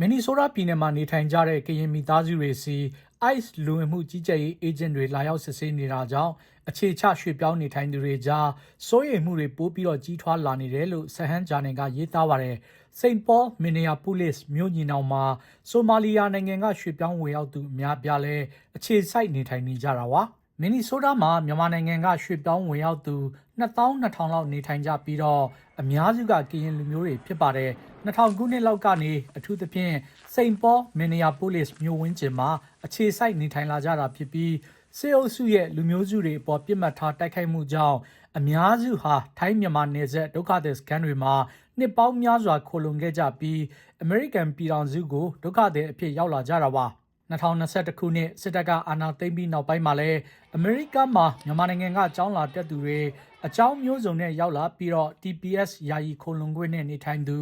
မင်နီဆိုးတားပြည်နယ်မှာနေထိုင်ကြတဲ့ကရင်မိသားစုတွေစီ ICE လူဝင်မှုကြီးကြပ်ရေးအေဂျင့်တွေလာရောက်စစ်ဆေးနေတာကြောင့်အခြေချရွှေ့ပြောင်းနေထိုင်သူတွေကြားစိုးရိမ်မှုတွေပိုပြီးတော့ကြီးထွားလာနေတယ်လို့ဆဟန်းဂျာနယ်ကရေးသားပါတယ်။စိန့်ပေါမင်နီယာပိုလစ်မြို့ညီနောင်မှာဆိုမာလီယာနိုင်ငံကရွှေ့ပြောင်းဝင်ရောက်သူအများပြားလဲအခြေစိုက်နေထိုင်နေကြတာပါ။မင်နီဆိုးတားမှာမြန်မာနိုင်ငံကရွှေ့ပြောင်းဝင်ရောက်သူ22,000လောက်နေထိုင်ကြပြီးတော့အများစုကကရင်လူမျိုးတွေဖြစ်ပါတယ်။2000ခုနှစ်လောက်ကနေအထူးသဖြင့်စိန့်ပေါမင်နီယာပိုလစ်မြို့ဝန်းကျင်မှာအခြေစိုက်နေထိုင်လာကြတာဖြစ်ပြီးစေအုပ်စုရဲ့လူမျိုးစုတွေအပေါ်ပြစ်မှတ်ထားတိုက်ခိုက်မှုကြောင့်အများစုဟာထိုင်းမြန်မာနယ်စပ်ဒုက္ခသည်စခန်းတွေမှာနှစ်ပေါင်းများစွာခိုလုံခဲ့ကြပြီးအမေရိကန်ပြည်ထောင်စုကိုဒုက္ခသည်အဖြစ်ရောက်လာကြတာပါ2021ခုနှစ်စစ်တပ်ကအာဏာသိမ်းပြီးနောက်ပိုင်းမှာလည်းအမေရိကမှာမြန်မာနိုင်ငံကကျောင်းလာတက်သူတွေအကြောင်းမျိုးစုံနဲ့ရောက်လာပြီးတော့ TPS ယာယီခိုလုံခွင့်နဲ့နေထိုင်သူ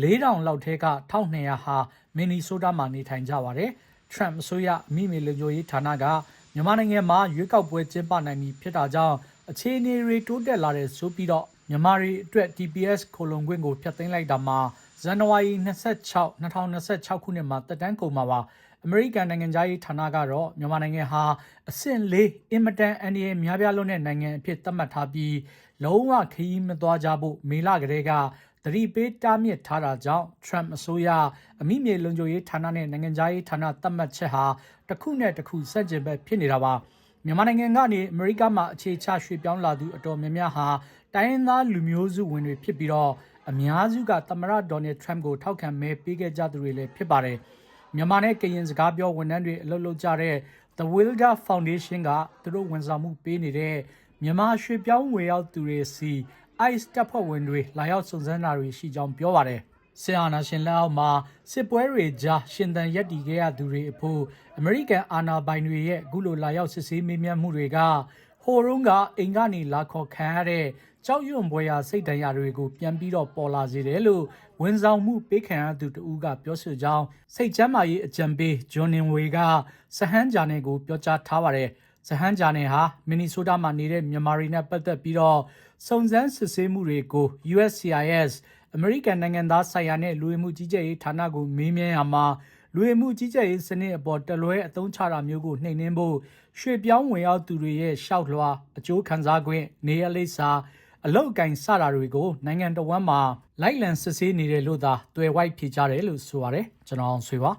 4000လောက်ထဲက1200ဟာမင်နီဆိုးတားမှာနေထိုင်ကြပါတယ်။ Trump အစိုးရအမိမြေလုံခြုံရေးဌာနကမြန်မာနိုင်ငံမှာရွေးကောက်ပွဲကျင်းပနိုင်ပြီဖြစ်တာကြောင့်အခြေအနေတွေတိုးတက်လာတဲ့ဆိုပြီးတော့မြန်မာတွေအတွက် TPS ခိုလုံခွင့်ကိုဖျက်သိမ်းလိုက်တာမှာဇန်နဝါရီ2026ခုနှစ်မှာတက်တန်းကုန်မှာပါအမေရိကန်နိုင်ငံသားရေးဌာနကတော့မြန်မာနိုင်ငံဟာအဆင့်၄အင်မတန်အန္တရာယ်များပြားလွန်းတဲ့နိုင်ငံအဖြစ်သတ်မှတ်ထားပြီးလုံးဝခရီးမသွားကြဖို့မေလကတည်းကသတိပေးတားမြစ်ထားတာကြောင့် Trump အစိုးရအမိမြေလုံခြုံရေးဌာနနဲ့နိုင်ငံသားရေးဌာနသတ်မှတ်ချက်ဟာတစ်ခုနဲ့တစ်ခုဆန့်ကျင်ဘက်ဖြစ်နေတာပါမြန်မာနိုင်ငံကနေအမေရိကမှာအခြေချရွှေ့ပြောင်းလာသူအတော်များများဟာတိုင်းရင်းသားလူမျိုးစုဝင်တွေဖြစ်ပြီးတော့အများစုကသမ္မတဒေါ်နယ်ထရမ့်ကိုထောက်ခံမဲပေးခဲ့ကြသူတွေလည်းဖြစ်ပါတယ်မြန်မာနဲ့ကရင်စကားပြောဝန်ထမ်းတွေအလုပ်လုပ်ကြတဲ့ The Wilder Foundation ကသူတို့ဝန်ဆောင်မှုပေးနေတဲ့မြန်မာရွှေ့ပြောင်းဝေရောက်သူတွေစီ ICE တပ်ဖွဲ့ဝင်တွေလာရောက်စုံစမ်းတာတွေရှိကြောင်းပြောပါတယ်။စစ်အာဏာရှင်လက်အောက်မှာစစ်ပွဲတွေကြားရှင်သန်ရပ်တည်ခဲ့ရသူတွေအဖို့အမေရိကန်အာဏာပိုင်တွေရဲ့အခုလိုလာရောက်စစ်ဆေးမေးမြန်းမှုတွေကဟိုတုန်းကအိမ်ကနေလာခေါ်ခံရတဲ့ကြောက်ရွံ့ဖွယ်ရာစိတ်ဒဏ်ရာတွေကိုပြန်ပြီးတော့ပေါ်လာစေတယ်လို့ဝန်ဆောင်မှုပေးခံရသူတဦးကပြောဆိုကြောင်းစိတ်ချမ်းသာရေးအကြံပေးဂျွန်နင်ဝေကဆဟန်းဂျာနယ်ကိုပြောကြားထားပါတယ်။ဆဟန်းဂျာနယ်ဟာမင်နီဆိုးတားမှာနေတဲ့မြန်မာတွေနဲ့ပတ်သက်ပြီးတော့စုံစမ်းစစ်ဆေးမှုတွေကို USCIS အမေရိကန်နိုင်ငံသားဆိုင်ရာနဲ့လူဝင်မှုကြီးကြပ်ရေးဌာနကိုမေးမြန်းရမှာလူဝင်မှုကြီးကြပ်ရေးစနစ်အပေါ်တလွဲအသုံးချတာမျိုးကိုနှိမ်နင်းဖို့ရွှေ့ပြောင်းဝင်ရောက်သူတွေရဲ့ရှောက်လွှာအကျိုးခံစား권နေရလိပ်စာအလောက်အကင်စတာတွေကိုနိုင်ငံတော်ဝန်မှာလိုက်လံစစ်ဆေးနေတယ်လို့သာတွေ့ဝိုက်ဖြေကြတယ်လို့ဆိုပါတယ်ကျွန်တော်အောင်ဆွေပါ